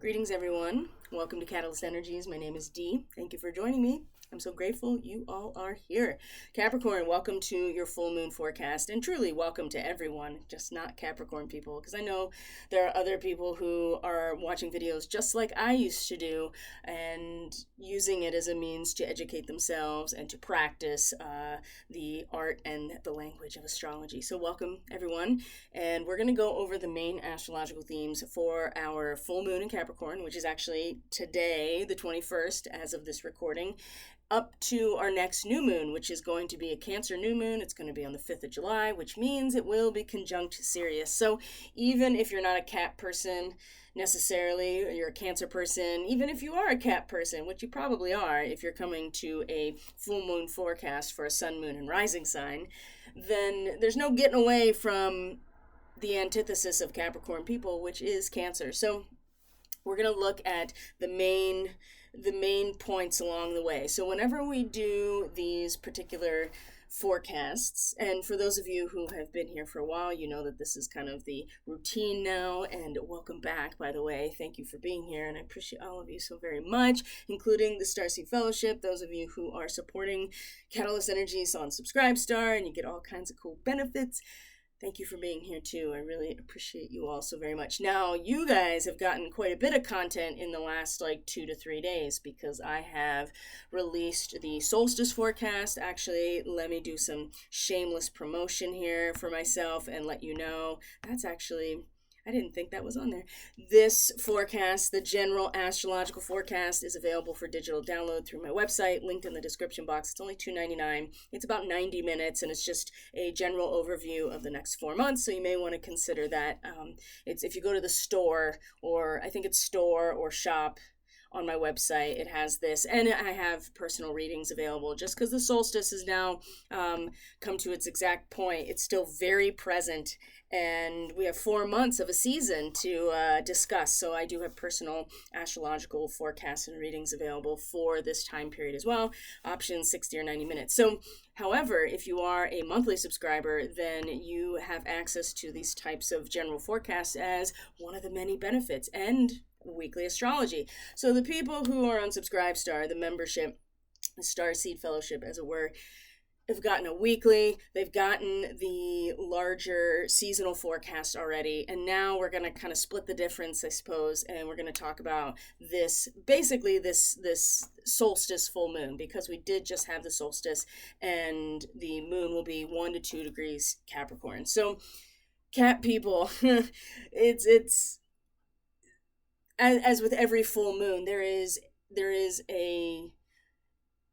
Greetings, everyone. Welcome to Catalyst Energies. My name is Dee. Thank you for joining me. I'm so grateful you all are here. Capricorn, welcome to your full moon forecast, and truly welcome to everyone, just not Capricorn people, because I know there are other people who are watching videos just like I used to do and using it as a means to educate themselves and to practice the art and the language of astrology. So welcome, everyone, and we're going to go over the main astrological themes for our full moon in Capricorn, which is actually today, the 21st, as of this recording, up to our next new moon, which is going to be a Cancer new moon. It's going to be on the 5th of July, which means it will be conjunct Sirius. So even if you're not a Cap person necessarily, you're a Cancer person, even if you are a Cap person, which you probably are if you're coming to a full moon forecast for a sun, moon, and rising sign, then there's no getting away from the antithesis of Capricorn people, which is Cancer. So we're going to look at the main points along the way. So whenever we do these particular forecasts, and for those of you who have been here for a while, you know that this is kind of the routine now, and welcome back, by the way. Thank you for being here, and I appreciate all of you so very much, including the Starseed Fellowship, those of you who are supporting Catalyst Energies on Subscribestar, and you get all kinds of cool benefits. Thank you for being here too. I really appreciate you all so very much. Now, you guys have gotten quite a bit of content in the last 2 to 3 days because I have released the solstice forecast. Actually, let me do some shameless promotion here for myself and let you know that's actually, I didn't think that was on there. This forecast, the general astrological forecast, is available for digital download through my website, linked in the description box. It's only $2.99. It's about 90 minutes, and it's just a general overview of the next 4 months, so you may want to consider that. It's if you go to the store, or I think it's store or shop, on my website, it has this, and I have personal readings available. Just because the solstice has now come to its exact point, it's still very present, and we have 4 months of a season to discuss. So I do have personal astrological forecasts and readings available for this time period as well. Options 60 or 90 minutes. So, however, if you are a monthly subscriber, then you have access to these types of general forecasts as one of the many benefits, and weekly astrology. So the people who are on Subscribestar, the membership, the Starseed Fellowship, as it were, have gotten a weekly, they've gotten the larger seasonal forecast already, and now we're going to kind of split the difference, I suppose, and we're going to talk about this solstice full moon, because we did just have the solstice, and the moon will be 1 to 2 degrees Capricorn. So, Cap people, it's as with every full moon, there's an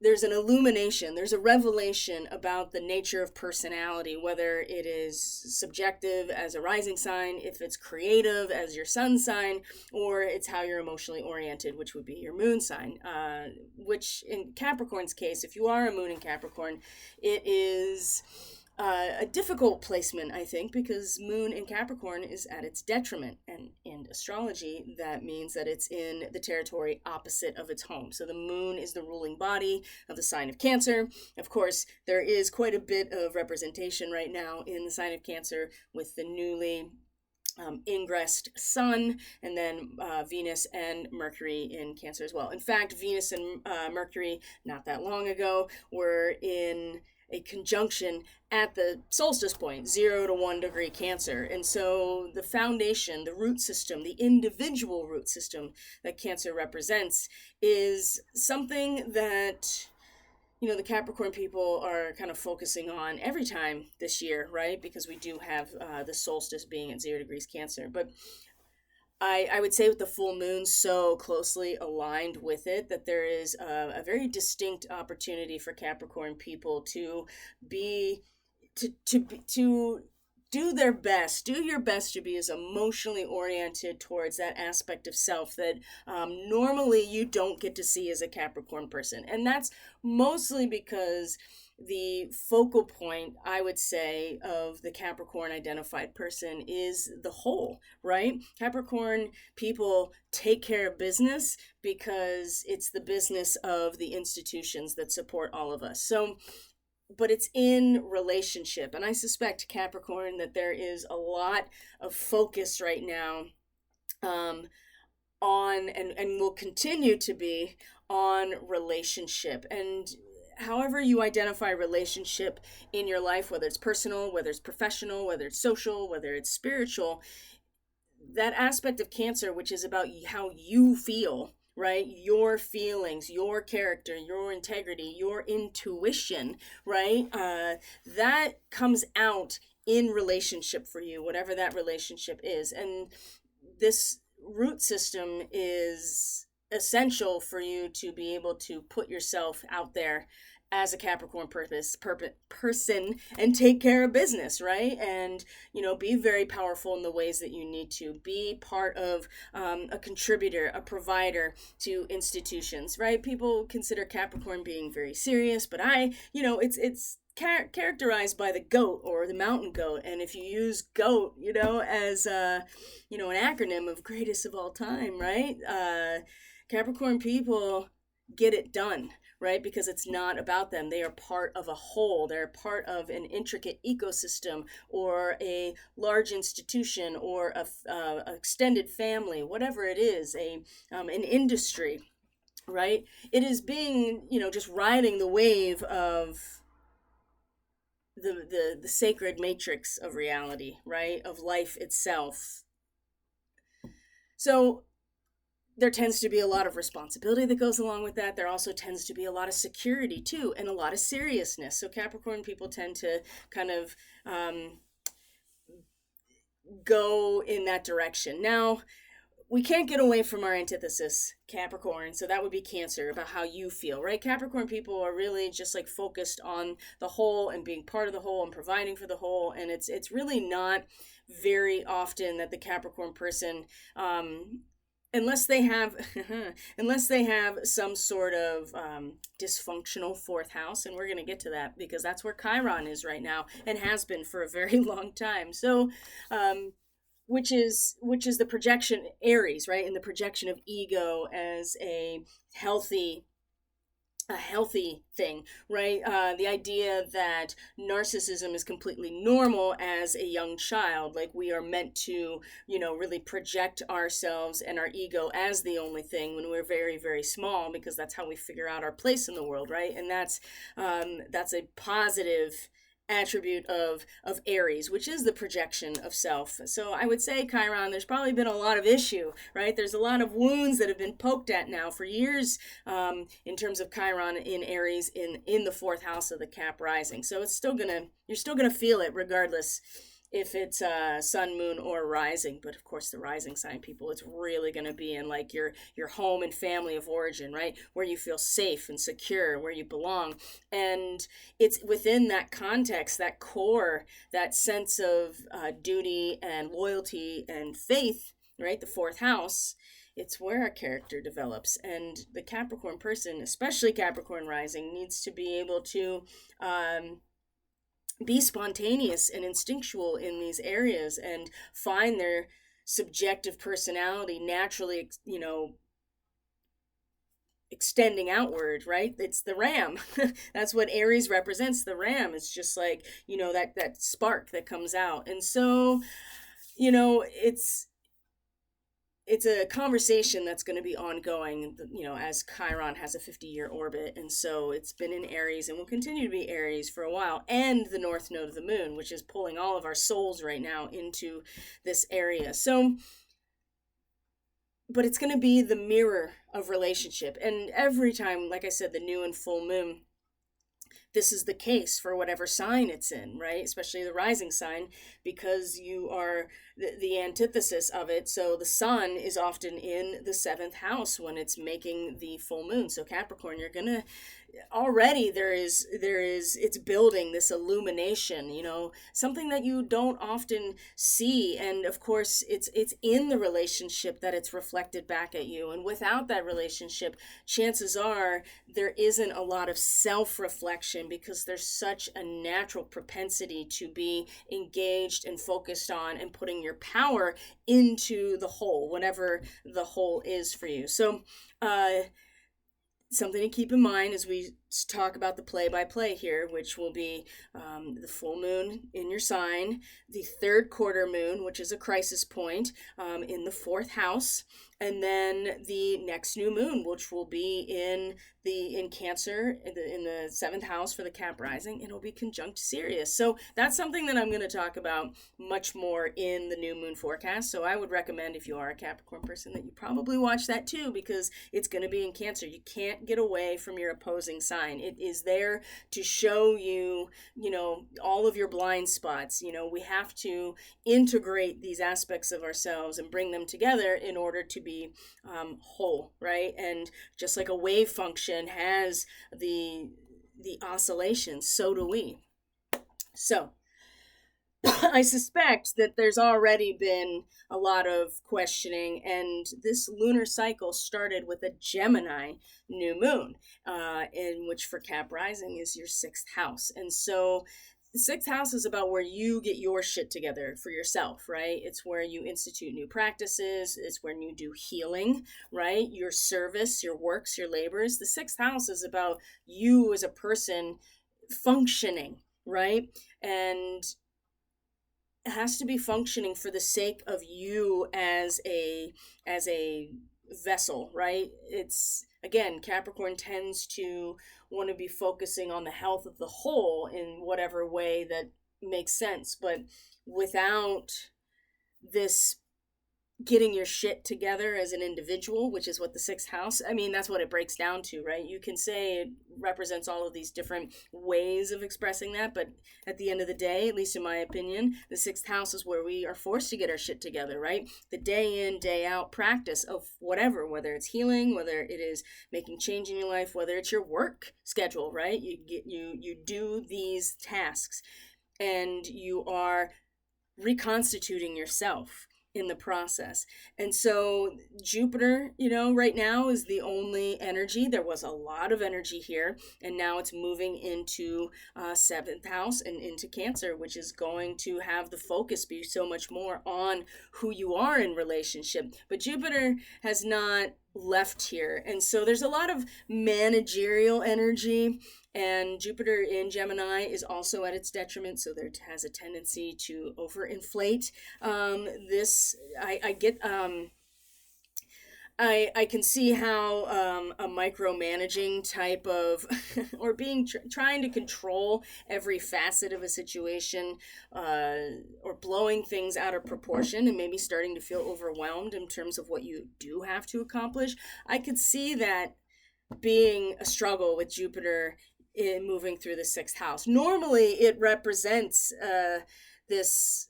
illumination, there's a revelation about the nature of personality, whether it is subjective as a rising sign, if it's creative as your sun sign, or it's how you're emotionally oriented, which would be your moon sign, which in Capricorn's case, if you are a moon in Capricorn, it is a difficult placement, I think, because moon in Capricorn is at its detriment, and in astrology that means that it's in the territory opposite of its home. So the moon is the ruling body of the sign of Cancer. Of course, there is quite a bit of representation right now in the sign of Cancer with the newly ingressed sun, and then Venus and Mercury in Cancer as well. In fact, Venus and Mercury, not that long ago, were in a conjunction at the solstice point, 0 to 1 degree Cancer. And so the foundation, the root system, the individual root system that Cancer represents is something that, the Capricorn people are kind of focusing on every time this year, right? Because we do have the solstice being at 0 degrees Cancer. But I would say with the full moon so closely aligned with it, that there is a very distinct opportunity for Capricorn people to do their best, do your best to be as emotionally oriented towards that aspect of self that normally you don't get to see as a Capricorn person. And that's mostly because the focal point, I would say, of the Capricorn identified person is the whole, right? Capricorn people take care of business because it's the business of the institutions that support all of us. So, but it's in relationship. And I suspect, Capricorn, that there is a lot of focus right now on, and will continue to be on, relationship. And however you identify relationship in your life, whether it's personal, whether it's professional, whether it's social, whether it's spiritual, that aspect of Cancer, which is about how you feel, right? Your feelings, your character, your integrity, your intuition, right? That comes out in relationship for you, whatever that relationship is. And this root system is essential for you to be able to put yourself out there as a Capricorn person and take care of business, right? And, be very powerful in the ways that you need to. Be part of a contributor, a provider to institutions, right? People consider Capricorn being very serious, but it's characterized by the goat or the mountain goat. And if you use goat, as an acronym of greatest of all time, right? Capricorn people get it done, right? Because it's not about them. They are part of a whole. They're part of an intricate ecosystem or a large institution or a extended family, whatever it is, an industry, right? It is being, just riding the wave of the sacred matrix of reality, right? Of life itself. So there tends to be a lot of responsibility that goes along with that. There also tends to be a lot of security too, and a lot of seriousness. So Capricorn people tend to kind of go in that direction. Now, we can't get away from our antithesis, Capricorn. So that would be Cancer, about how you feel, right? Capricorn people are really just like focused on the whole and being part of the whole and providing for the whole. And it's really not very often that the Capricorn person, unless they have some sort of dysfunctional fourth house, and we're going to get to that because that's where Chiron is right now and has been for a very long time. So which is the projection, Aries, right? And the projection of ego as a healthy thing, right? The idea that narcissism is completely normal as a young child, like we are meant to, really project ourselves and our ego as the only thing when we're very, very small, because that's how we figure out our place in the world, right? And that's a positive attribute of Aries, which is the projection of self. So I would say, Chiron, there's probably been a lot of issue, right? There's a lot of wounds that have been poked at now for years in terms of Chiron in Aries in the fourth house of the Cap rising. So you're still gonna feel it regardless if it's sun, moon, or rising. But of course, the rising sign people, it's really going to be in like your home and family of origin, right? Where you feel safe and secure, where you belong. And it's within that context, that core, that sense of duty and loyalty and faith, right? The fourth house, it's where our character develops. And the Capricorn person, especially Capricorn rising, needs to be able to be spontaneous and instinctual in these areas and find their subjective personality naturally, extending outward, right? It's the ram. That's what Aries represents, the ram. It's just like, that spark that comes out. And so, it's a conversation that's going to be ongoing, as Chiron has a 50-year orbit. And so it's been in Aries and will continue to be Aries for a while. And the north node of the moon, which is pulling all of our souls right now into this area. So, but it's going to be the mirror of relationship. And every time, like I said, the new and full moon, this is the case for whatever sign it's in, right? Especially the rising sign, because you are the antithesis of it. So the sun is often in the seventh house when it's making the full moon. So Capricorn, you're gonna already it's building this illumination, something that you don't often see. And of course, it's in the relationship that it's reflected back at you. And without that relationship, chances are there isn't a lot of self-reflection, because there's such a natural propensity to be engaged and focused on and putting your power into the whole, whatever the whole is for you. So something to keep in mind as we talk about the play-by-play here, which will be the full moon in your sign, the third quarter moon, which is a crisis point, in the fourth house, and then the next new moon, which will be in Cancer, in the seventh house for the Cap rising, and it'll be conjunct Sirius. So that's something that I'm going to talk about much more in the new moon forecast. So I would recommend, if you are a Capricorn person, that you probably watch that too, because it's going to be in Cancer. You can't get away from your opposing sign. It is there to show you, all of your blind spots. We have to integrate these aspects of ourselves and bring them together in order to be whole, right? And just like a wave function has the oscillations, so do we. So I suspect that there's already been a lot of questioning, and this lunar cycle started with a Gemini new moon, in which for Cap rising is your sixth house. And so the sixth house is about where you get your shit together for yourself, right? It's where you institute new practices. It's when you do healing, right? Your service, your works, your labors. The sixth house is about you as a person functioning, right? And it has to be functioning for the sake of you as a vessel, right? It's, again, Capricorn tends to want to be focusing on the health of the whole in whatever way that makes sense, but without this getting your shit together as an individual, which is what the sixth house, that's what it breaks down to, right? You can say it represents all of these different ways of expressing that, but at the end of the day, at least in my opinion, the sixth house is where we are forced to get our shit together, right? The day in, day out practice of whatever, whether it's healing, whether it is making change in your life, whether it's your work schedule, right? You do these tasks, and you are reconstituting yourself in the process. And so Jupiter, right now is the only energy. There was a lot of energy here, and now it's moving into seventh house and into Cancer, which is going to have the focus be so much more on who you are in relationship. But Jupiter has not left here, and so there's a lot of managerial energy, and Jupiter in Gemini is also at its detriment, so there has a tendency to overinflate this. I can see how a micromanaging type of, or trying to control every facet of a situation, or blowing things out of proportion and maybe starting to feel overwhelmed in terms of what you do have to accomplish. I could see that being a struggle with Jupiter in moving through the sixth house. Normally it represents this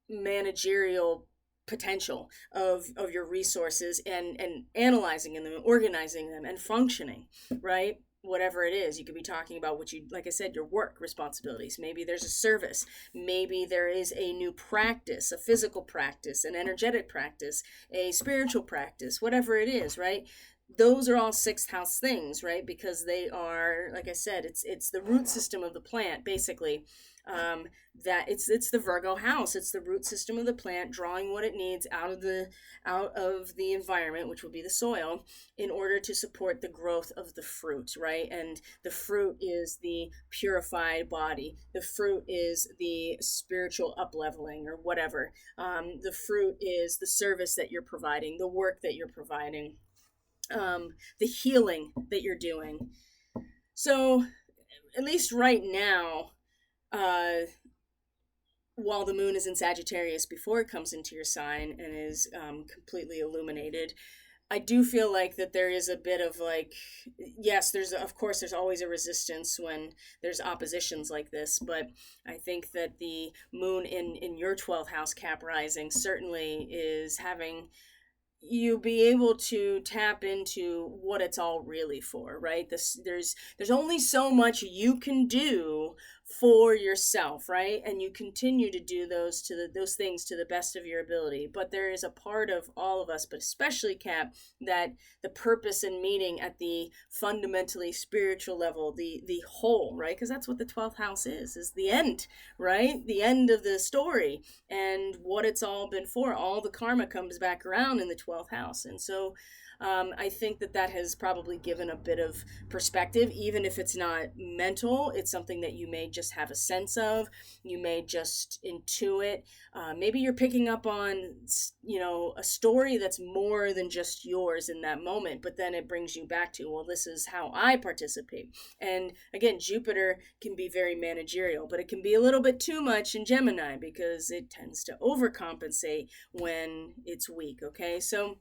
managerial potential of your resources, and analyzing them and organizing them and functioning, right? Whatever it is, you could be talking about what you, like I said, your work responsibilities. Maybe there's a service. Maybe there is a new practice, a physical practice, an energetic practice, a spiritual practice, whatever it is, right? Those are all sixth house things, right? Because they are, like I said, it's the root system of the plant, basically. That it's the Virgo house. It's the root system of the plant, drawing what it needs out of the environment, which will be the soil, in order to support the growth of the fruit, right? And the fruit is the purified body. The fruit is the spiritual upleveling, or whatever. The fruit is the service that you're providing, the work that you're providing, the healing that you're doing. So, at least right now, while the moon is in Sagittarius before it comes into your sign and is completely illuminated, I do feel like that there is a bit of like, yes, there's always a resistance when there's oppositions like this, but I think that the moon in your 12th house Cap rising certainly is having you be able to tap into what it's all really for, right? There's only so much you can do for yourself, right? And you continue to do those things to the best of your ability. But there is a part of all of us, but especially Cap, that the purpose and meaning at the fundamentally spiritual level, the whole, right? Because that's what the 12th house is the end, right? The end of the story and what it's all been for. All the karma comes back around in the 12th house. And so I think that has probably given a bit of perspective, even if it's not mental. It's something that you may just have a sense of. You may just intuit. Maybe you're picking up on, a story that's more than just yours in that moment, but then it brings you back to, well, this is how I participate. And again, Jupiter can be very managerial, but it can be a little bit too much in Gemini because it tends to overcompensate when it's weak. Okay, so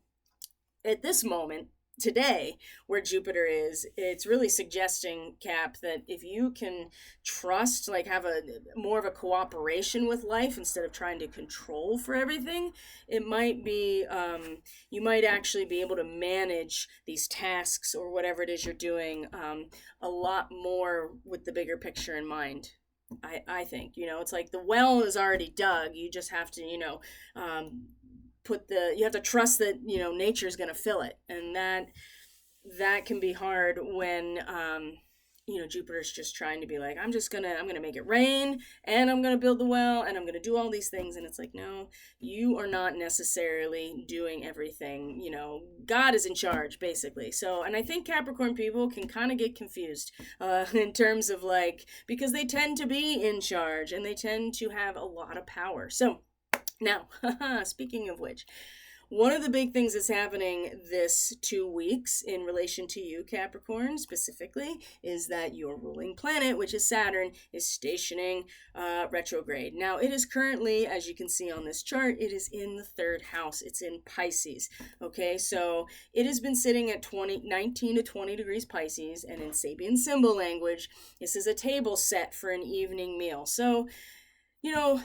at this moment today where Jupiter is, it's really suggesting, Cap, that if you can trust, like have a more of a cooperation with life instead of trying to control for everything, it might be you might actually be able to manage these tasks or whatever it is you're doing a lot more with the bigger picture in mind. I think, it's like the well is already dug. You just have to, you have to trust that nature's going to fill it, and that can be hard when Jupiter's just trying to be like, I'm gonna make it rain, and I'm gonna build the well, and I'm gonna do all these things. And it's like, no, you are not necessarily doing everything. God is in charge, basically. So, and I think Capricorn people can kind of get confused in terms of because they tend to be in charge and they tend to have a lot of power. So now, speaking of which, one of the big things that's happening this 2 weeks in relation to you, Capricorn, specifically, is that your ruling planet, which is Saturn, is stationing retrograde. Now, it is currently, as you can see on this chart, it is in the 3rd house. It's in Pisces. Okay, so it has been sitting at 19 to 20 degrees Pisces, and in Sabian symbol language, this is a table set for an evening meal. So,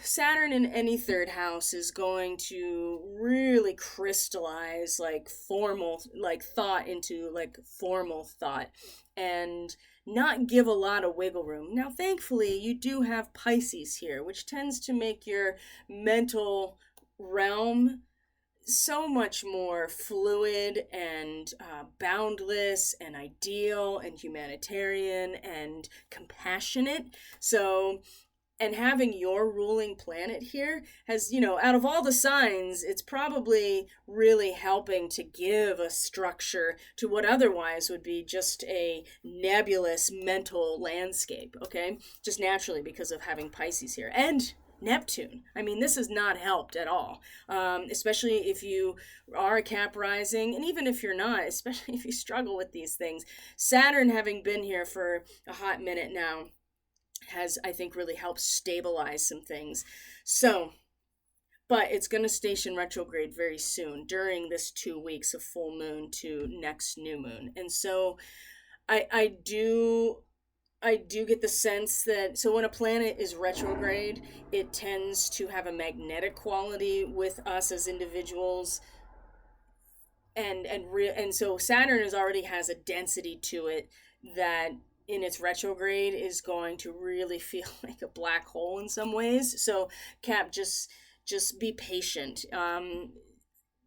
Saturn in any 3rd house is going to really crystallize formal thought into formal thought and not give a lot of wiggle room. Now, thankfully, you do have Pisces here, which tends to make your mental realm so much more fluid and boundless and ideal and humanitarian and compassionate. So, and having your ruling planet here has, out of all the signs, it's probably really helping to give a structure to what otherwise would be just a nebulous mental landscape, okay? Just naturally because of having Pisces here. And Neptune. I mean, this has not helped at all, especially if you are a Cap rising, and even if you're not, especially if you struggle with these things. Saturn, having been here for a hot minute now, has, I think, really helped stabilize some things. So, but it's going to station retrograde very soon during this 2 weeks of full moon to next new moon. And so I do get the sense that, so when a planet is retrograde, it tends to have a magnetic quality with us as individuals. And so Saturn already has a density to it that in its retrograde is going to really feel like a black hole in some ways. So Cap, just be patient.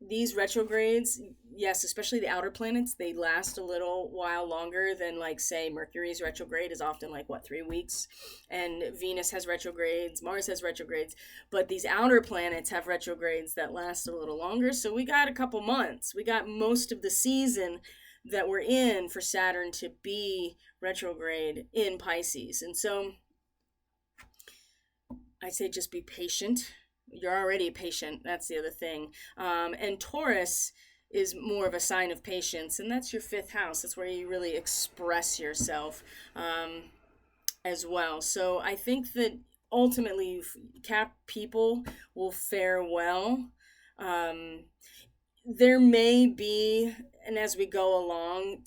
These retrogrades, yes, especially the outer planets, they last a little while longer than say Mercury's retrograde is often 3 weeks, and Venus has retrogrades, Mars has retrogrades, but these outer planets have retrogrades that last a little longer. So we got a couple months. We got most of the season that we're in for Saturn to be retrograde in Pisces. And so I say just be patient. You're already patient. That's the other thing. And Taurus is more of a sign of patience, and that's your 5th house. That's where you really express yourself as well. So I think that ultimately Cap people will fare well. There may be, and as we go along,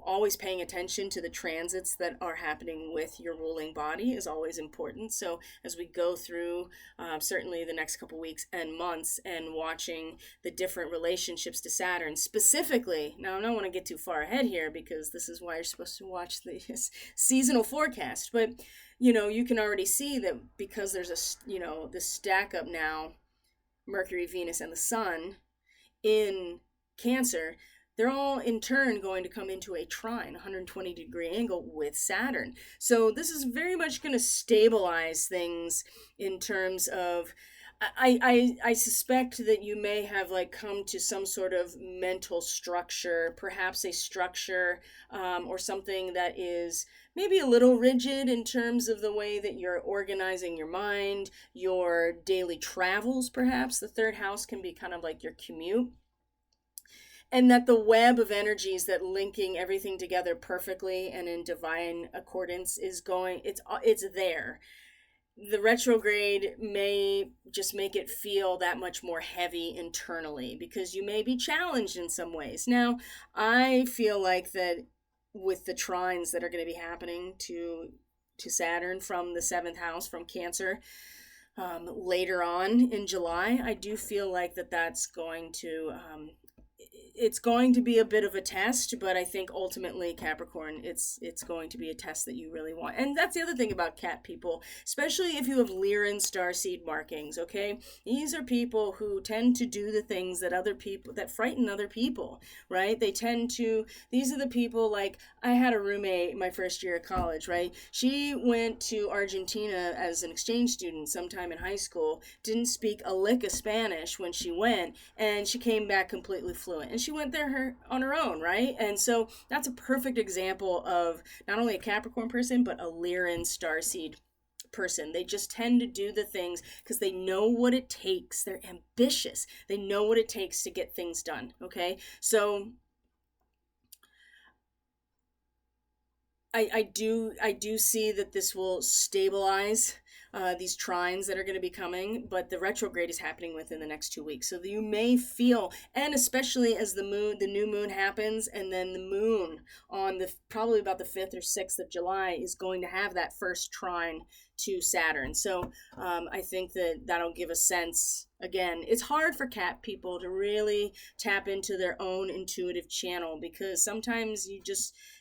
always paying attention to the transits that are happening with your ruling body is always important. So as we go through certainly the next couple weeks and months and watching the different relationships to Saturn specifically, now I don't want to get too far ahead here because this is why you're supposed to watch the seasonal forecast, but you can already see that because there's this stack up now, Mercury, Venus, and the Sun in Cancer, they're all in turn going to come into a trine, 120-degree angle with Saturn. So this is very much going to stabilize things in terms of. I suspect that you may have like come to some sort of mental structure, perhaps a structure or something that is maybe a little rigid in terms of the way that you're organizing your mind, your daily travels, perhaps. The third house can be kind of like your commute, and that the web of energies that linking everything together perfectly and in divine accordance is going, it's there. The retrograde may just make it feel that much more heavy internally because you may be challenged in some ways. Now, I feel like that with the trines that are going to be happening to Saturn from the seventh house, from Cancer, later on in July, I do feel like that's going to it's going to be a bit of a test, but I think ultimately, Capricorn, it's going to be a test that you really want. And that's the other thing about Cat people, especially if you have Lyran starseed markings, okay? These are people who tend to do the things that frighten other people, right? These are the people, like, I had a roommate my first year of college, right? She went to Argentina as an exchange student sometime in high school, didn't speak a lick of Spanish when she went, and she came back completely fluent. And she went there on her own, right? And so that's a perfect example of not only a Capricorn person, but a Lyran starseed person. They just tend to do the things because they know what it takes. They're ambitious. They know what it takes to get things done, okay? So I do see that this will stabilize these trines that are going to be coming, but the retrograde is happening within the next 2 weeks. So that you may feel, and especially as the new moon happens, and then the moon on probably about the 5th or 6th of July is going to have that first trine to Saturn. So I think that'll give a sense. Again, it's hard for Cat people to really tap into their own intuitive channel because sometimes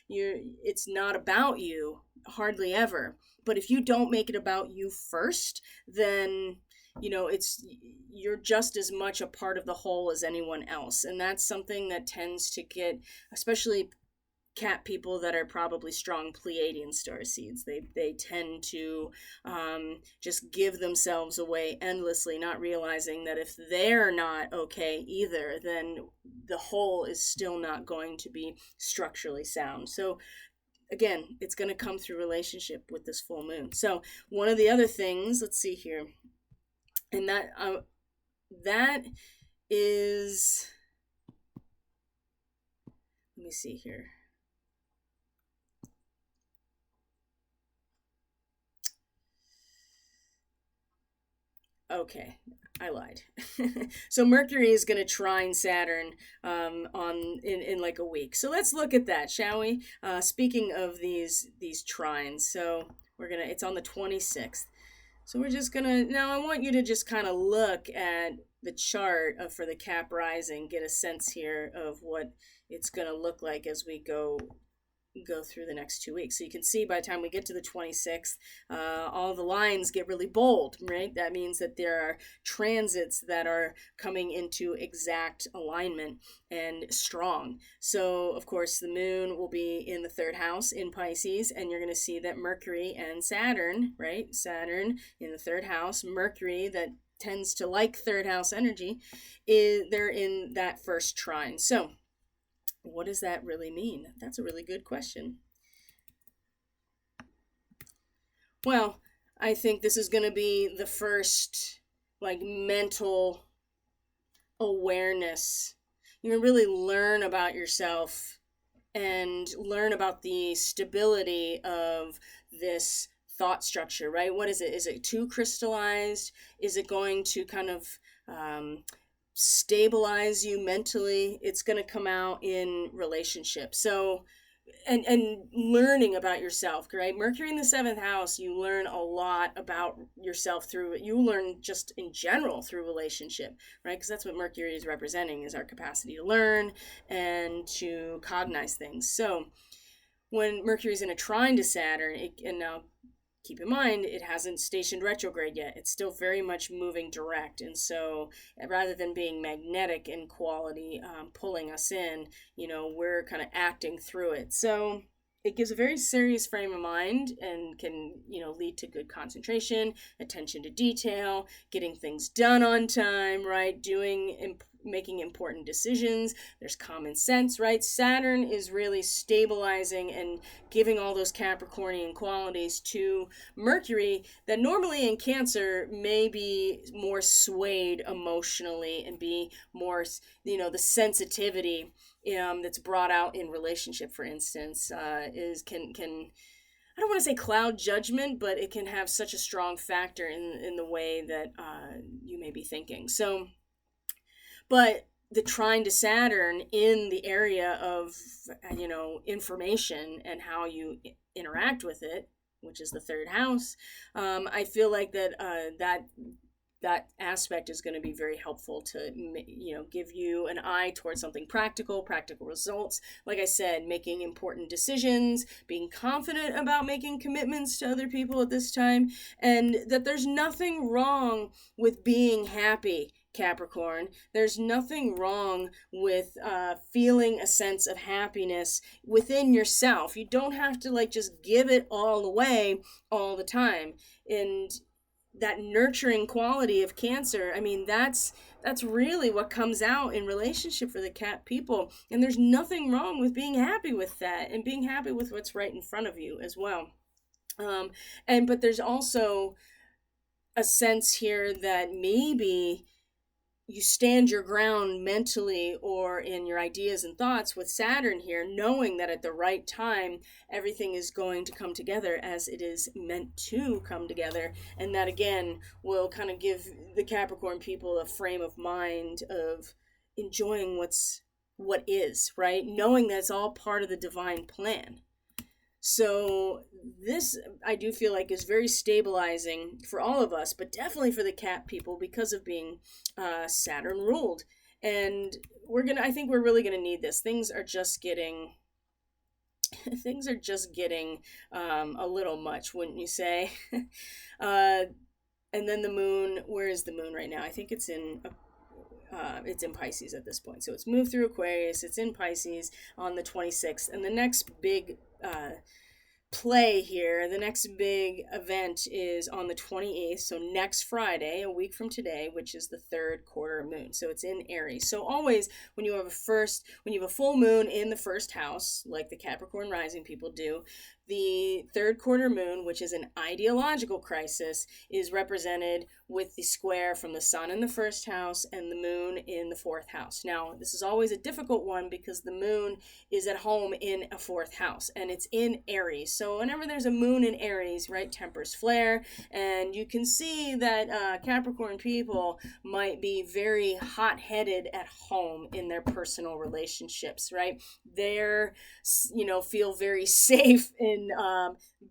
it's not about you, hardly ever. But if you don't make it about you first, then you're just as much a part of the whole as anyone else. And that's something that tends to get, especially Cat people that are probably strong Pleiadian starseeds. They tend to just give themselves away endlessly, not realizing that if they're not okay either, then the whole is still not going to be structurally sound. So again, it's going to come through relationship with this full moon. So one of the other things, let's see here, and that is, let me see here. Okay, I lied. So Mercury is going to trine Saturn in like a week. So let's look at that, shall we? Speaking of these trines, so it's on the 26th. So we're just gonna, now I want you to just kind of look at the chart for the Cap rising, get a sense here of what it's gonna look like as we go through the next 2 weeks. So you can see by the time we get to the 26th, all the lines get really bold, right? That means that there are transits that are coming into exact alignment and strong. So of course the moon will be in the third house in Pisces, and you're going to see that Mercury and Saturn, right? Saturn in the third house, Mercury that tends to like third house energy, they're in that first trine. So what does that really mean? That's a really good question. Well, I think this is going to be the first like mental awareness. You can really learn about yourself and learn about the stability of this thought structure, right? What is it? Is it too crystallized? Is it going to kind of stabilize you mentally? It's going to come out in relationships. So and learning about yourself, right? Mercury in the seventh house, you learn a lot about yourself you learn just in general through relationship, right? Because that's what Mercury is representing, is our capacity to learn and to cognize things. So when Mercury's in a trine to Saturn, and now keep in mind, it hasn't stationed retrograde yet. It's still very much moving direct. And so rather than being magnetic in quality, pulling us in, we're kind of acting through it. So it gives a very serious frame of mind and can, lead to good concentration, attention to detail, getting things done on time, right? Making important decisions. There's common sense, right? Saturn is really stabilizing and giving all those Capricornian qualities to Mercury that normally in Cancer may be more swayed emotionally and be more, the sensitivity that's brought out in relationship, for instance, is can I don't want to say cloud judgment, but it can have such a strong factor in the way that you may be thinking. So, but the trine to Saturn in the area of information and how you interact with it, which is the third house, I feel like that aspect is going to be very helpful to give you an eye towards something practical results. Like I said, making important decisions, being confident about making commitments to other people at this time, and that there's nothing wrong with being happy, Capricorn. There's nothing wrong with feeling a sense of happiness within yourself. You don't have to just give it all away all the time. And that nurturing quality of Cancer, I mean, that's really what comes out in relationship for the Cap people. And there's nothing wrong with being happy with that and being happy with what's right in front of you as well. But there's also a sense here that maybe you stand your ground mentally or in your ideas and thoughts with Saturn here, knowing that at the right time, everything is going to come together as it is meant to come together. And that, again, will kind of give the Capricorn people a frame of mind of enjoying what is, right? Knowing that it's all part of the divine plan. So this, I do feel like, is very stabilizing for all of us, but definitely for the Cap people because of being Saturn ruled. And I think we're really gonna need this. Things are just getting a little much, wouldn't you say? And then the moon, where is the moon right now? I think it's in Pisces at this point. So it's moved through Aquarius. It's in Pisces on the 26th. And the next big play here, the next big event is on the 28th, so next Friday, a week from today, which is the third quarter moon. So it's in Aries. So always when you have a full moon in the first house, like the Capricorn rising people do, the third quarter moon, which is an ideological crisis, is represented with the square from the sun in the first house and the moon in the fourth house. Now, this is always a difficult one because the moon is at home in a fourth house and it's in Aries. So whenever there's a moon in Aries, right, tempers flare, and you can see that Capricorn people might be very hot-headed at home in their personal relationships, right? They're, feel very safe in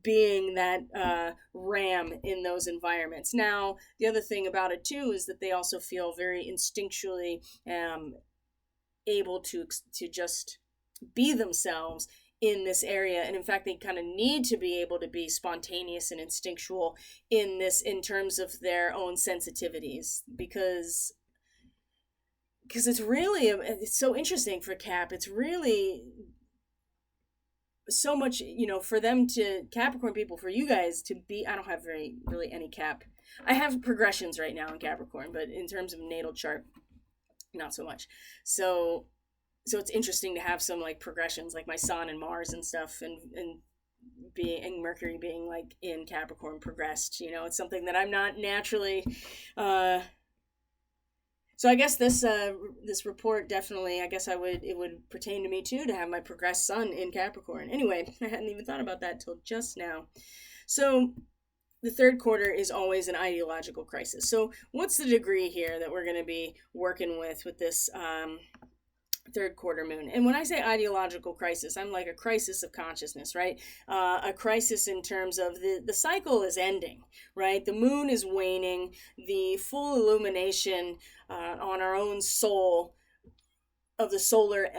being that ram in those environments. Now, the other thing about it too is that they also feel very instinctually able to just be themselves in this area, and in fact they kind of need to be able to be spontaneous and instinctual in terms of their own sensitivities, because it's so interesting for Cap. It's really so much, for them to, Capricorn people, for you guys to be, I don't have really any Cap. I have progressions right now in Capricorn, but in terms of natal chart, not so much. So it's interesting to have some progressions, like my Sun and Mars and stuff, and Mercury being in Capricorn progressed. It's something that I'm not naturally. So I guess this report definitely, I guess it would pertain to me too, to have my progressed Sun in Capricorn. Anyway, I hadn't even thought about that till just now. So the third quarter is always an ideological crisis. So what's the degree here that we're going to be working with this third quarter moon? And when I say ideological crisis, I'm like a crisis of consciousness, right? A crisis in terms of the cycle is ending, right? The moon is waning. The full illumination on our own soul of the solar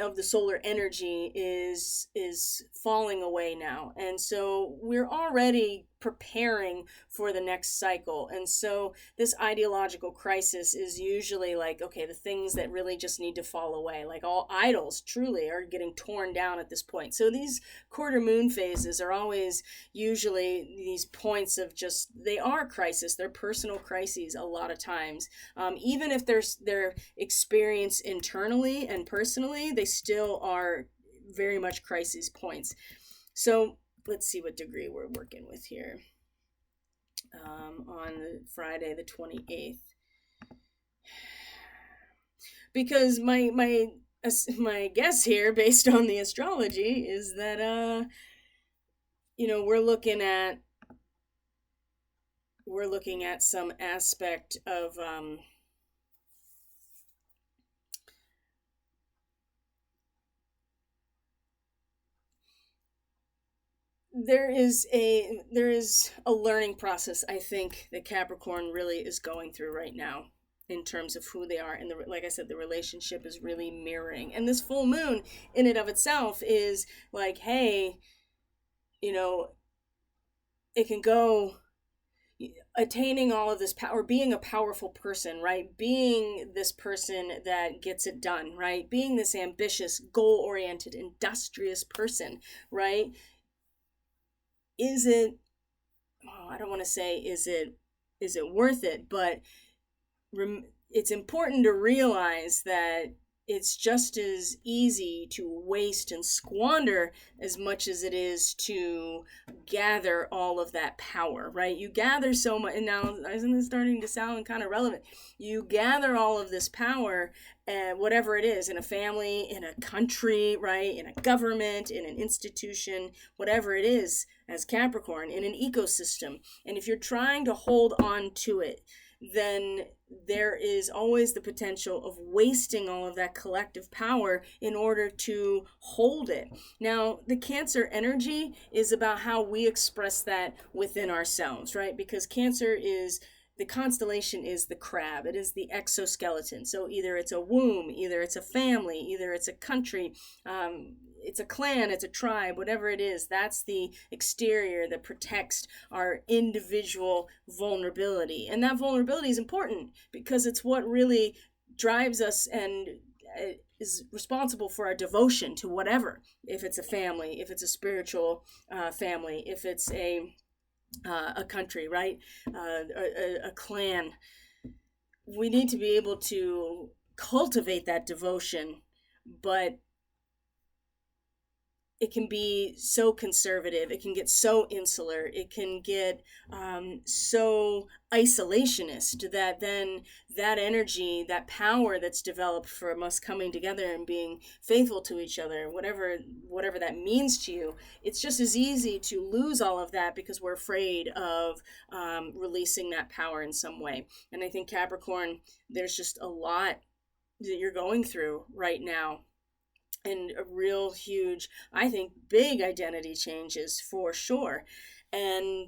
energy is falling away now. And so we're already preparing for the next cycle. And so this ideological crisis is usually like, okay, the things that really just need to fall away, like all idols truly are getting torn down at this point. So these quarter moon phases are always usually these points of just, they are crisis, they're personal crises a lot of times. Even if they're experienced internally and personally, they still are very much crisis points. So let's see what degree we're working with here. On Friday the 28th, because my guess here, based on the astrology, is that we're looking at some aspect of there is a learning process, I think, that Capricorn really is going through right now in terms of who they are, and like I said, the relationship is really mirroring. And this full moon in and of itself is like, hey, it can go attaining all of this power, being a powerful person, right? Being this person that gets it done, right? Being this ambitious, goal-oriented, industrious person, right? Is it, I don't want to say is it worth it, but it's important to realize that it's just as easy to waste and squander as much as it is to gather all of that power, right? You gather so much, and now isn't this starting to sound kind of relevant? You gather all of this power, whatever it is, in a family, in a country, right? In a government, in an institution, whatever it is, as Capricorn, in an ecosystem. And if you're trying to hold on to it, then there is always the potential of wasting all of that collective power in order to hold it. Now, the Cancer energy is about how we express that within ourselves, right? Because Cancer is, the constellation is the crab. It is the exoskeleton. So either it's a womb, either it's a family, either it's a country, it's a clan, it's a tribe, whatever it is. That's the exterior that protects our individual vulnerability. And that vulnerability is important because it's what really drives us and is responsible for our devotion to whatever. If it's a family, if it's a spiritual family, if it's a country, right? A clan. We need to be able to cultivate that devotion, but it can be so conservative, it can get so insular, it can get so isolationist that then that energy, that power that's developed from us coming together and being faithful to each other, whatever that means to you, it's just as easy to lose all of that because we're afraid of releasing that power in some way. And I think Capricorn, there's just a lot that you're going through right now, and a real huge, I think, big identity changes for sure. And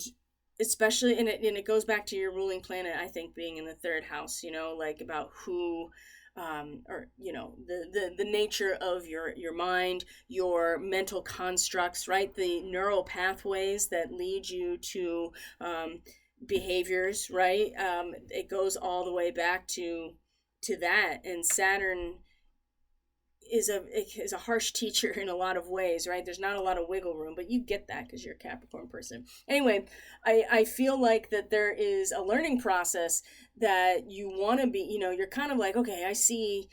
especially, and it goes back to your ruling planet, I think, being in the third house, like about who, or, the nature of your mind, your mental constructs, right? The neural pathways that lead you to behaviors, right? It goes all the way back to that. And Saturn is a harsh teacher in a lot of ways, right? There's not a lot of wiggle room, but you get that because you're a Capricorn person. Anyway, I feel like that there is a learning process that you want to be, you're kind of like, okay, I see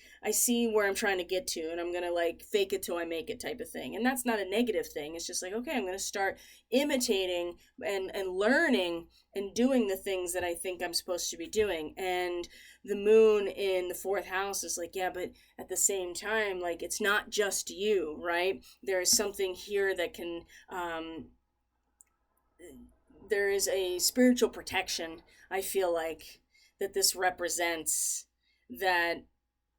where I'm trying to get to, and I'm going to like fake it till I make it type of thing. And that's not a negative thing. It's just like, okay, I'm going to start imitating and learning and doing the things that I think I'm supposed to be doing. And the moon in the fourth house is like, yeah, but at the same time, like, it's not just you, right? There is something here that can, there is a spiritual protection, I feel like, that this represents, that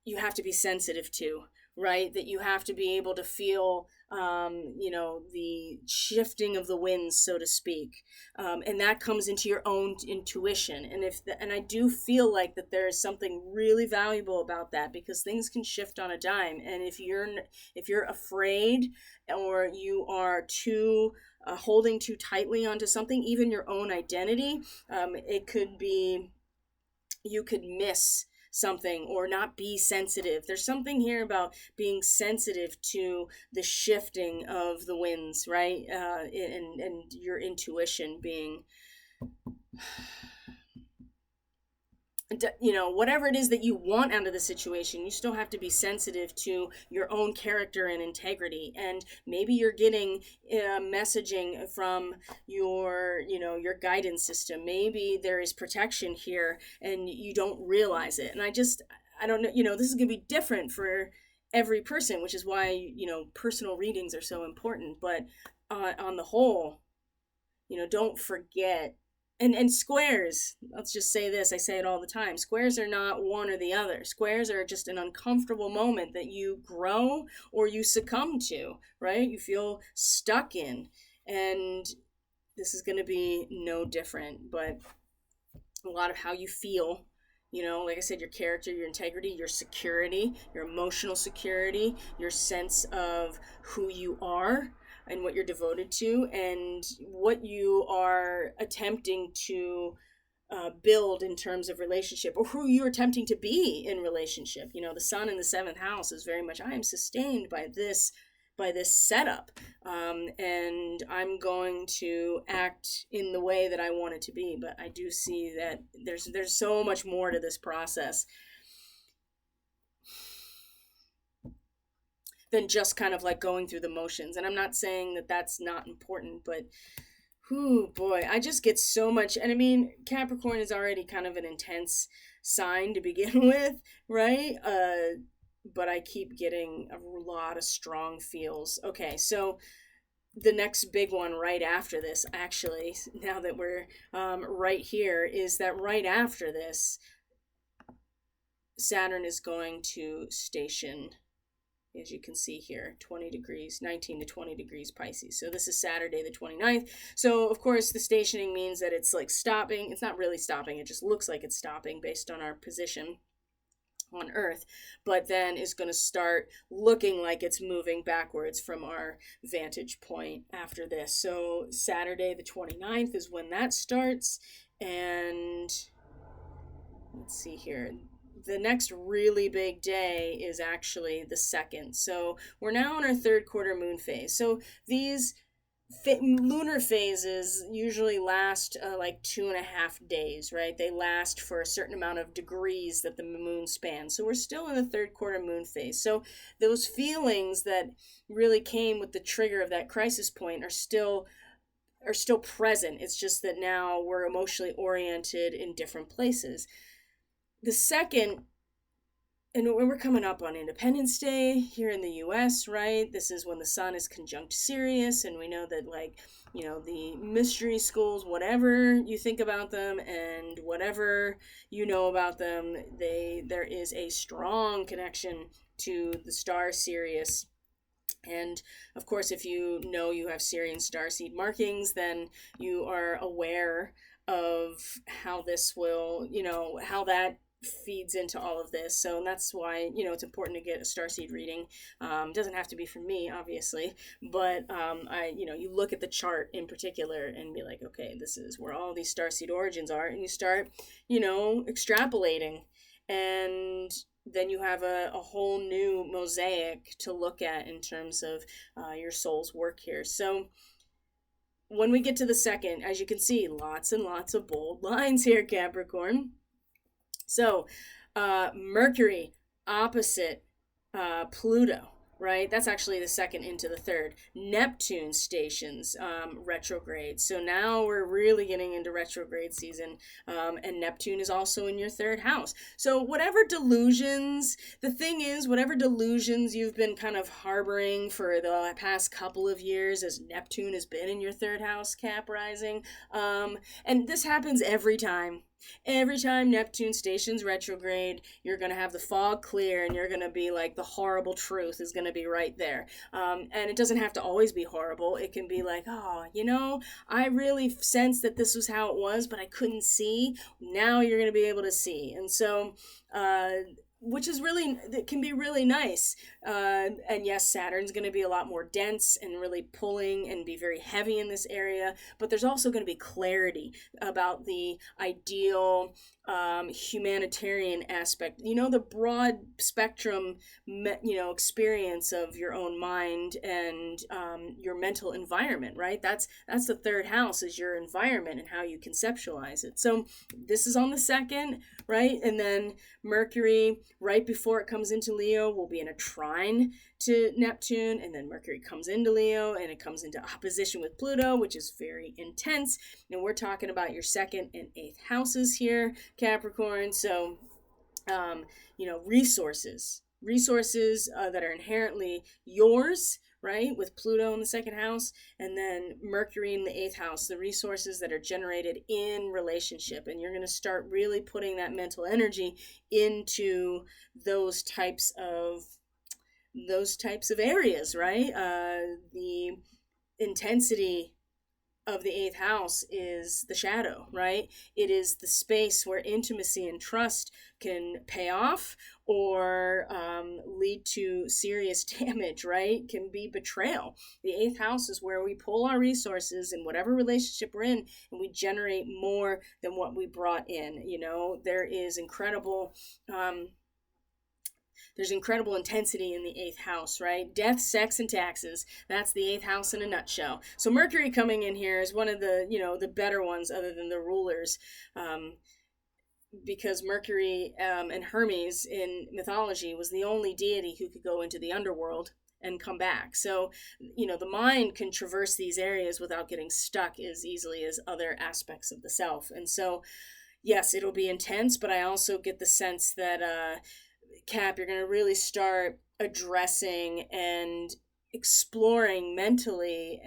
you have to be sensitive to, right? That you have to be able to feel, the shifting of the winds, so to speak. And that comes into your own intuition. And I do feel like that there is something really valuable about that, because things can shift on a dime. And if you're afraid, or you are too holding too tightly onto something, even your own identity, it could be, you could miss something or not be sensitive. There's something here about being sensitive to the shifting of the winds, right? And your intuition being, whatever it is that you want out of the situation, you still have to be sensitive to your own character and integrity. And maybe you're getting messaging from your guidance system. Maybe there is protection here and you don't realize it. And I don't know, this is going to be different for every person, which is why, personal readings are so important. But on the whole, don't forget. And squares, let's just say this, I say it all the time, squares are not one or the other. Squares are just an uncomfortable moment that you grow or you succumb to, right? You feel stuck in. And this is going to be no different, but a lot of how you feel, like I said, your character, your integrity, your security, your emotional security, your sense of who you are and what you're devoted to, and what you are attempting to build in terms of relationship, or who you're attempting to be in relationship. The sun in the seventh house is very much, I am sustained by this setup, and I'm going to act in the way that I want it to be. But I do see that there's so much more to this process than just kind of like going through the motions. And I'm not saying that that's not important, but whoo boy, I just get so much. And I mean, Capricorn is already kind of an intense sign to begin with, right? But I keep getting a lot of strong feels. Okay, so the next big one right after this, actually, now that we're right here, is that right after this, Saturn is going to station, as you can see here, 20 degrees, 19 to 20 degrees Pisces. So this is Saturday the 29th. So, of course, the stationing means that it's like stopping. It's not really stopping. It just looks like it's stopping based on our position on Earth, but then is going to start looking like it's moving backwards from our vantage point after this. So Saturday the 29th is when that starts. And let's see here. The next really big day is actually the 2nd. So we're now in our 3rd quarter moon phase. So these lunar phases usually last like 2.5 days, right? They last for a certain amount of degrees that the moon spans. So we're still in the 3rd quarter moon phase. So those feelings that really came with the trigger of that crisis point are still present. It's just that now we're emotionally oriented in different places. The 2nd, and we're coming up on Independence Day here in the U.S., right? This is when the sun is conjunct Sirius, and we know that, like, the mystery schools, whatever you think about them and whatever you know about them, there is a strong connection to the star Sirius. And of course, if you know you have Sirian starseed markings, then you are aware of how this will, how that feeds into all of this. So that's why it's important to get a starseed reading. Doesn't have to be from me, obviously, but you look at the chart in particular and be like, okay, this is where all these starseed origins are, and you start extrapolating, and then you have a whole new mosaic to look at in terms of your soul's work here. So when we get to the 2nd, as you can see, lots and lots of bold lines here, Capricorn. So, Mercury opposite Pluto, right? That's actually the 2nd into the 3rd. Neptune stations retrograde. So now we're really getting into retrograde season. And Neptune is also in your 3rd house. So whatever delusions you've been kind of harboring for the past couple of years, as Neptune has been in your 3rd house, Cap rising. And this happens every time. Every time Neptune stations retrograde, you're going to have the fog clear and you're going to be like, the horrible truth is going to be right there. And it doesn't have to always be horrible. It can be like, oh, I really sensed that this was how it was, but I couldn't see. Now you're going to be able to see. And so, which is really, it can be really nice. And yes, Saturn's going to be a lot more dense and really pulling and be very heavy in this area, but there's also going to be clarity about the ideal humanitarian aspect, the broad spectrum, experience of your own mind and your mental environment, right? That's the third house, is your environment and how you conceptualize it. So this is on the 2nd, right? And then Mercury, right before it comes into Leo, will be in a trine to Neptune, and then Mercury comes into Leo and it comes into opposition with Pluto, which is very intense. And we're talking about your 2nd and 8th houses here, Capricorn. So, resources that are inherently yours, right? With Pluto in the 2nd house, and then Mercury in the 8th house, the resources that are generated in relationship. And you're going to start really putting that mental energy into those types of areas, right? The intensity of the 8th house is the shadow, right? It is the space where intimacy and trust can pay off or lead to serious damage, right? Can be betrayal. The 8th house is where we pull our resources in whatever relationship we're in, and we generate more than what we brought in. There is incredible there's incredible intensity in the 8th house, right? Death, sex, and taxes. That's the 8th house in a nutshell. So Mercury coming in here is one of the, the better ones other than the rulers. Because Mercury and Hermes in mythology was the only deity who could go into the underworld and come back. So, the mind can traverse these areas without getting stuck as easily as other aspects of the self. And so, yes, it'll be intense, but I also get the sense that Cap, you're going to really start addressing and exploring mentally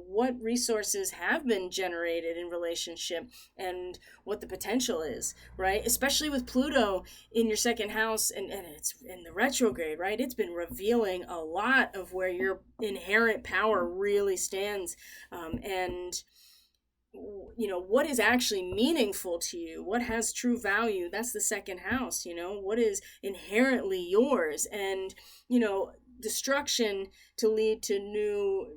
what resources have been generated in relationship and what the potential is, right? Especially with Pluto in your 2nd house and it's in the retrograde, right? It's been revealing a lot of where your inherent power really stands, and what is actually meaningful to you, what has true value. That's the 2nd house. What is inherently yours, and destruction to lead to new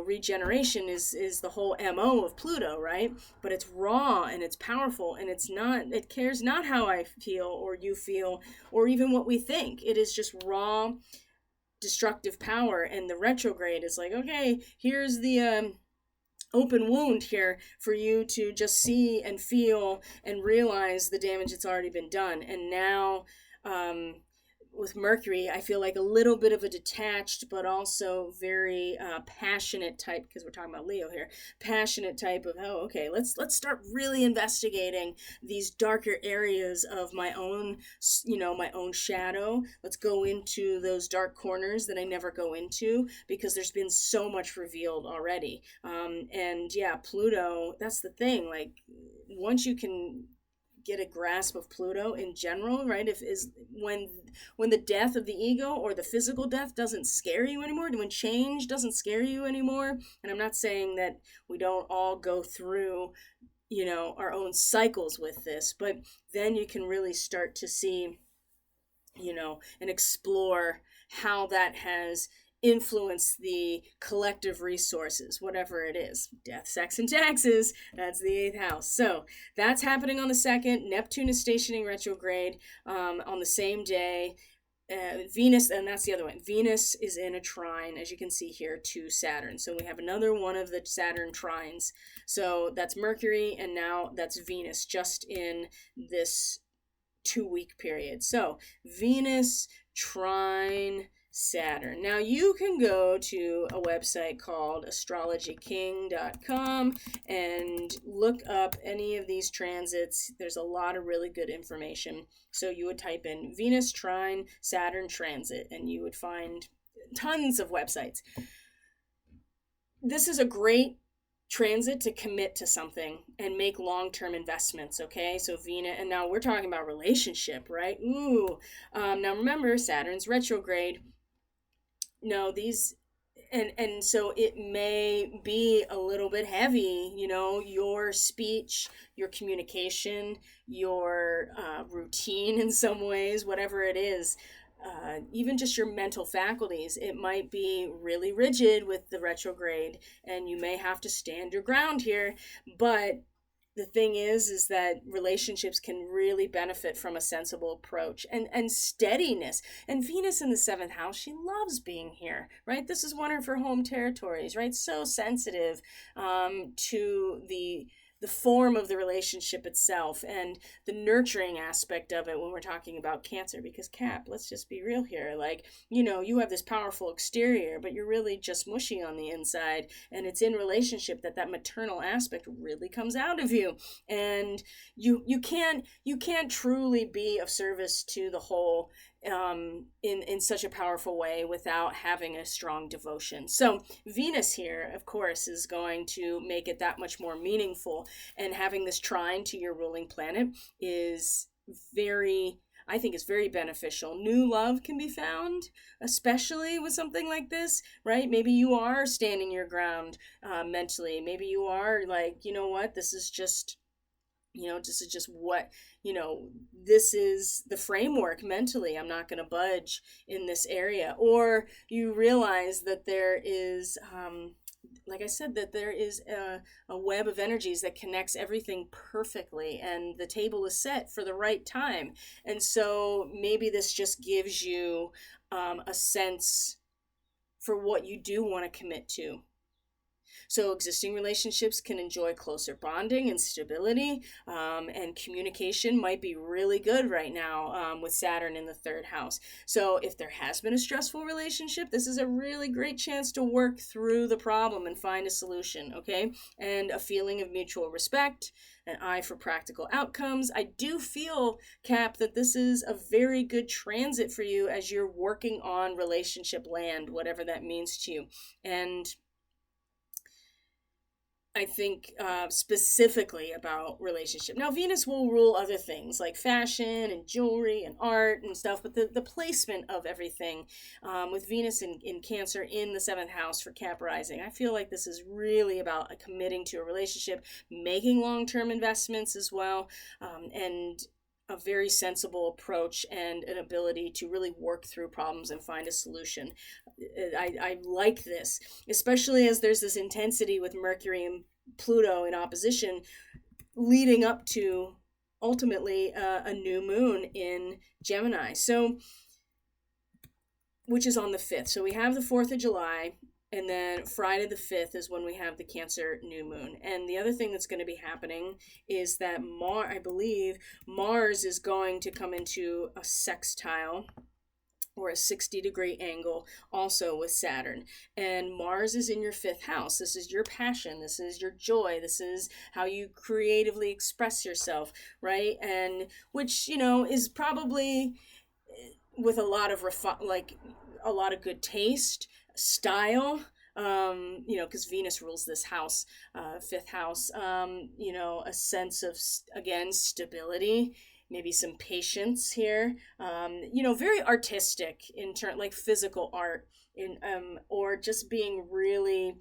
regeneration is the whole MO of Pluto, right? But it's raw and it's powerful, and it cares not how I feel or you feel or even what we think. It is just raw destructive power, and the retrograde is like, okay, here's the open wound here for you to just see and feel and realize the damage that's already been done. And now with Mercury, I feel like a little bit of a detached but also very passionate type, because we're talking about Leo here, passionate type of, oh, okay, let's start really investigating these darker areas of my own, my own shadow. Let's go into those dark corners that I never go into, because there's been so much revealed already. And yeah, Pluto, that's the thing, like once you can get a grasp of Pluto in general, right? When the death of the ego or the physical death doesn't scare you anymore, when change doesn't scare you anymore, and I'm not saying that we don't all go through, our own cycles with this, but then you can really start to see, and explore how that has influence the collective resources, whatever it is. Death, sex, and taxes. That's the 8th house. So that's happening on the 2nd. Neptune is stationing retrograde on the same day. Venus, and that's the other one. Venus is in a trine, as you can see here, to Saturn. So we have another one of the Saturn trines. So that's Mercury, and now that's Venus, just in this 2-week period. So Venus trine Saturn. Now you can go to a website called astrologyking.com and look up any of these transits. There's a lot of really good information. So you would type in Venus trine Saturn transit and you would find tons of websites. This is a great transit to commit to something and make long-term investments. Okay, so Venus, and now we're talking about relationship, right? Ooh. Now remember, Saturn's retrograde. No, these, and so it may be a little bit heavy, your speech, your communication, your routine in some ways, whatever it is. Even just your mental faculties, it might be really rigid with the retrograde, and you may have to stand your ground here. But the thing is that relationships can really benefit from a sensible approach and steadiness. And Venus in the seventh house, she loves being here, right? This is one of her home territories, right? So sensitive to the form of the relationship itself and the nurturing aspect of it when we're talking about Cancer. Because Cap, let's just be real here, like, you have this powerful exterior, but you're really just mushy on the inside, and it's in relationship that maternal aspect really comes out of you, and you can't truly be of service to the whole in such a powerful way without having a strong devotion. So Venus here, of course, is going to make it that much more meaningful, and having this trine to your ruling planet is I think it's very beneficial. New love can be found, especially with something like this, right? Maybe you are standing your ground mentally. Maybe you are like, you know what, this is just what, this is the framework mentally. I'm not going to budge in this area. Or you realize that there is, like I said, that there is a web of energies that connects everything perfectly, and the table is set for the right time. And so maybe this just gives you a sense for what you do want to commit to. So existing relationships can enjoy closer bonding and stability, and communication might be really good right now with Saturn in the third house. So if there has been a stressful relationship, this is a really great chance to work through the problem and find a solution, okay? And a feeling of mutual respect, an eye for practical outcomes. I do feel, Cap, that this is a very good transit for you as you're working on relationship land, whatever that means to you. And I think specifically about relationship. Now, Venus will rule other things like fashion and jewelry and art and stuff, but the placement of everything with Venus in Cancer in the seventh house for Cap rising, I feel like this is really about committing to a relationship, making long-term investments as well, and a very sensible approach and an ability to really work through problems and find a solution. I like this, especially as there's this intensity with Mercury and Pluto in opposition leading up to ultimately a new moon in Gemini. So, which is on the 5th. So we have the 4th of July, and then Friday the 5th is when we have the Cancer new moon. And the other thing that's going to be happening is that I believe Mars is going to come into a sextile or a 60-degree angle also with Saturn. And Mars is in your 5th house. This is your passion. This is your joy. This is how you creatively express yourself, right? And which, is probably with a lot of a lot of good taste, style, because Venus rules this house, 5th house, a sense of, again, stability, maybe some patience here, very artistic in turn, like physical art, or just being really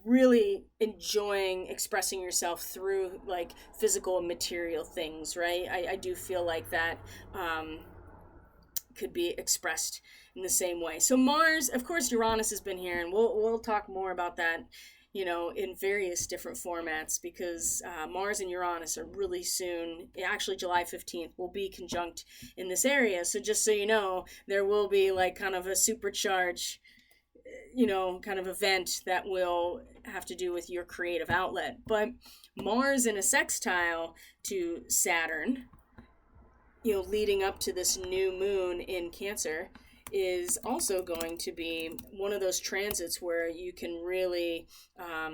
really enjoying expressing yourself through like physical and material things, right? I do feel like that could be expressed in the same way. So Mars, of course, Uranus has been here, and we'll talk more about that, in various different formats, because Mars and Uranus are really soon, actually July 15th, will be conjunct in this area. So just so you know, there will be like kind of a supercharge, kind of event that will have to do with your creative outlet. But Mars in a sextile to Saturn, leading up to this new moon in Cancer, is also going to be one of those transits where you can really,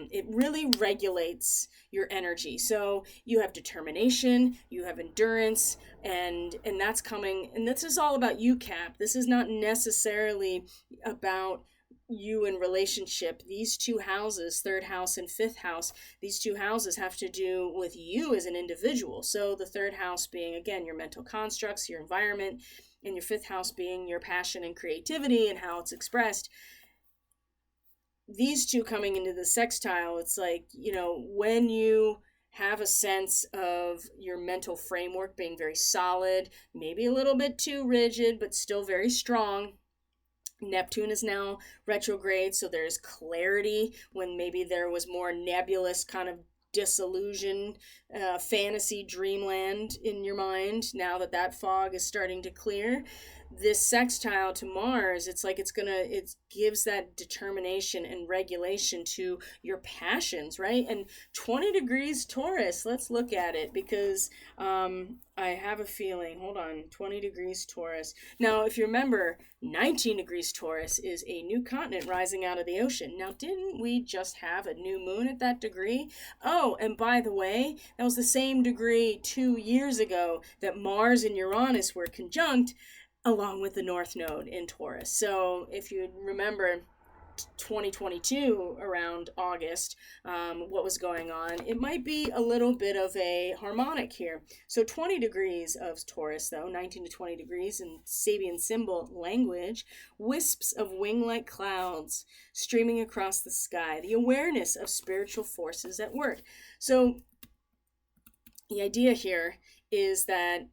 it really regulates your energy. So you have determination, you have endurance, and that's coming, and this is all about you, Cap. This is not necessarily about you in relationship, these two houses, third house and fifth house, these two houses have to do with you as an individual. So the third house being, again, your mental constructs, your environment, and your fifth house being your passion and creativity and how it's expressed. These two coming into the sextile, it's like, when you have a sense of your mental framework being very solid, maybe a little bit too rigid, but still very strong. Neptune is now retrograde, so there's clarity when maybe there was more nebulous kind of disillusion, fantasy dreamland in your mind. Now that fog is starting to clear, this sextile to Mars, it's like it gives that determination and regulation to your passions, right? And 20 degrees Taurus, let's look at it, because I have a feeling, hold on, 20 degrees Taurus. Now, if you remember, 19 degrees Taurus is a new continent rising out of the ocean. Now, didn't we just have a new moon at that degree? Oh, and by the way, that was the same degree 2 years ago that Mars and Uranus were conjunct, along with the North Node in Taurus. So if you remember 2022 around August, what was going on, it might be a little bit of a harmonic here. So 20 degrees of Taurus, though, 19 to 20 degrees in Sabian symbol language, wisps of wing-like clouds streaming across the sky, the awareness of spiritual forces at work. So the idea here is that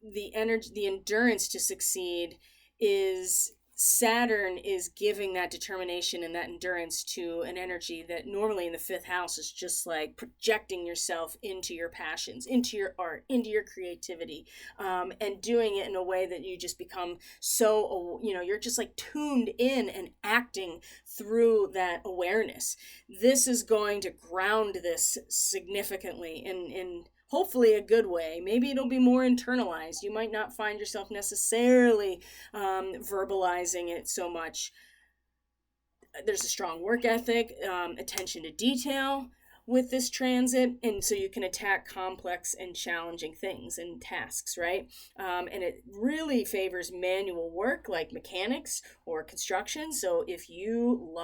the energy, the endurance to succeed, is Saturn is giving that determination and that endurance to an energy that normally in the fifth house is just like projecting yourself into your passions, into your art, into your creativity, and doing it in a way that you just become so, you're just like tuned in and acting through that awareness. This is going to ground this significantly in hopefully a good way. Maybe it'll be more internalized. You might not find yourself necessarily verbalizing it so much. There's a strong work ethic, attention to detail with this transit, and so you can attack complex and challenging things and tasks, right? And it really favors manual work like mechanics or construction. So if you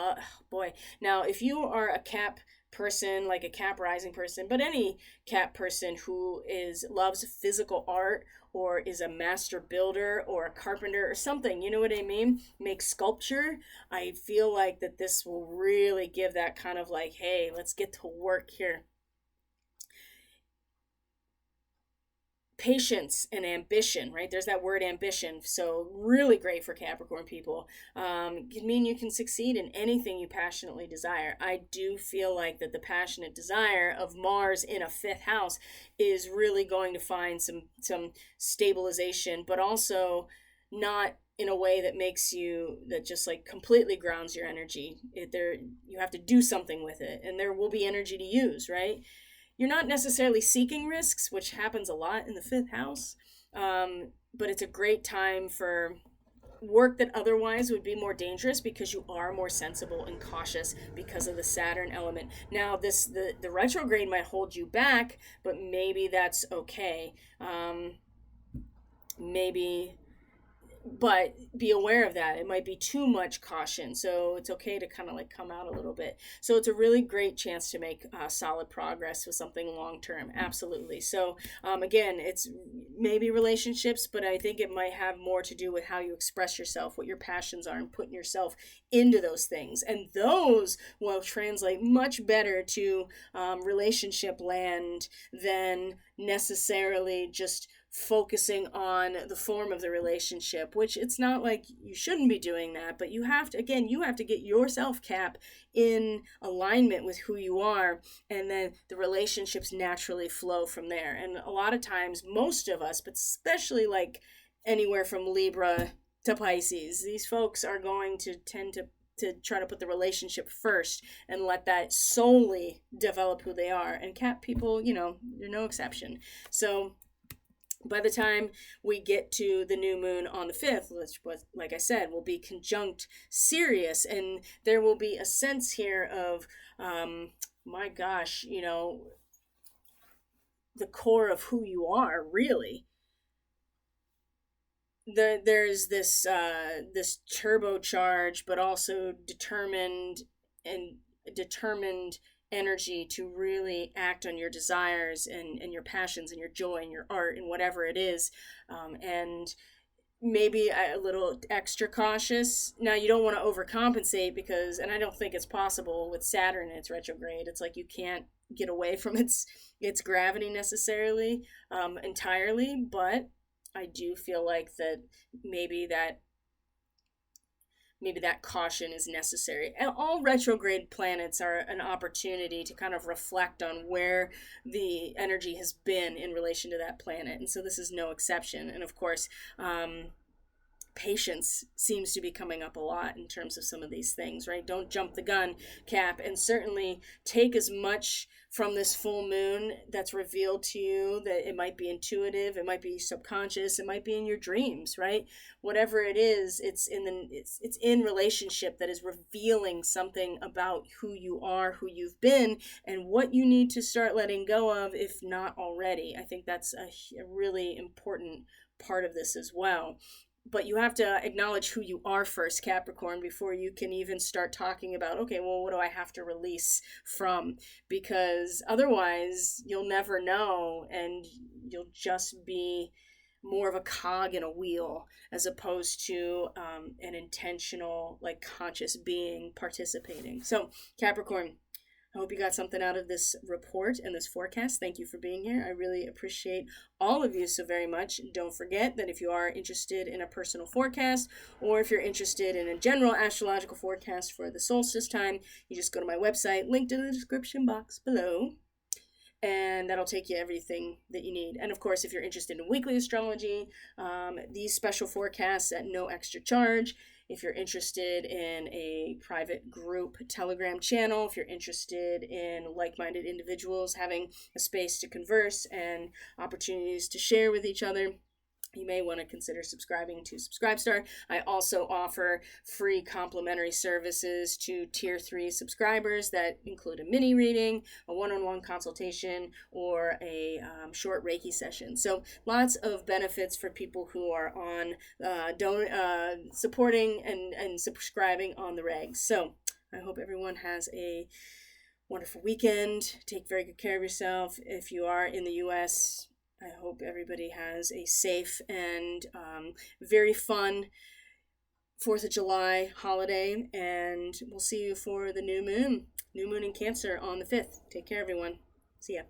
if you are a Cap person, like a Cap rising person, but any Cap person who loves physical art or is a master builder or a carpenter or something, you know what I mean? Make sculpture. I feel like that this will really give that kind of like, hey, let's get to work here. Patience and ambition, right? There's that word ambition. So really great for Capricorn people. Can mean you can succeed in anything you passionately desire. I do feel like that the passionate desire of Mars in a fifth house is really going to find some stabilization, but also not in a way that makes that just like completely grounds your energy. You have to do something with it, and there will be energy to use, right? You're not necessarily seeking risks, which happens a lot in the fifth house, but it's a great time for work that otherwise would be more dangerous because you are more sensible and cautious because of the Saturn element. Now, the retrograde might hold you back, but maybe that's okay. But be aware of that. It might be too much caution, so it's okay to kind of like come out a little bit. So it's a really great chance to make solid progress with something long term. Absolutely. So again, it's maybe relationships, but I think it might have more to do with how you express yourself, what your passions are, and putting yourself into those things. And those will translate much better to relationship land than necessarily just focusing on the form of the relationship, which it's not like you shouldn't be doing that, but you have to get yourself, Cap, in alignment with who you are, and then the relationships naturally flow from there. And a lot of times, most of us, but especially like anywhere from Libra to Pisces, these folks are going to tend to try to put the relationship first and let that solely develop who they are. And Cap people, they're no exception. So by the time we get to the new moon on the 5th, which, like I said, will be conjunct Sirius, and there will be a sense here of, my gosh, the core of who you are, really. there's this turbocharge, but also and determined energy to really act on your desires and your passions and your joy and your art and whatever it is, and maybe a little extra cautious. Now, you don't want to overcompensate because, and I don't think it's possible with Saturn in its retrograde. It's like you can't get away from its gravity necessarily, entirely, but I do feel like that maybe that maybe that caution is necessary. And all retrograde planets are an opportunity to kind of reflect on where the energy has been in relation to that planet. And so this is no exception. And of course, patience seems to be coming up a lot in terms of some of these things, right? Don't jump the gun, Cap, and certainly take as much from this full moon that's revealed to you. That it might be intuitive, it might be subconscious, it might be in your dreams, right? Whatever it is, it's in relationship that is revealing something about who you are, who you've been, and what you need to start letting go of, if not already. I think that's a really important part of this as well. But you have to acknowledge who you are first, Capricorn, before you can even start talking about, okay, well, what do I have to release from? Because otherwise you'll never know, and you'll just be more of a cog in a wheel as opposed to an intentional, like, conscious being participating. So, Capricorn, I hope you got something out of this report and this forecast. Thank you for being here. I really appreciate all of you so very much. Don't forget that if you are interested in a personal forecast, or if you're interested in a general astrological forecast for the solstice time, you just go to my website, linked in the description box below, and that'll take you everything that you need. And of course, if you're interested in weekly astrology, these special forecasts at no extra charge. If you're interested in a private group Telegram channel, if you're interested in like-minded individuals having a space to converse and opportunities to share with each other, you may want to consider subscribing to Subscribestar. I also offer free complimentary services to Tier 3 subscribers that include a mini reading, a one-on-one consultation, or a short Reiki session. So lots of benefits for people who are on supporting and subscribing on the regs. So I hope everyone has a wonderful weekend. Take very good care of yourself. If you are in the U.S., I hope everybody has a safe and very fun 4th of July holiday, and we'll see you for the new moon in Cancer on the 5th. Take care, everyone. See ya.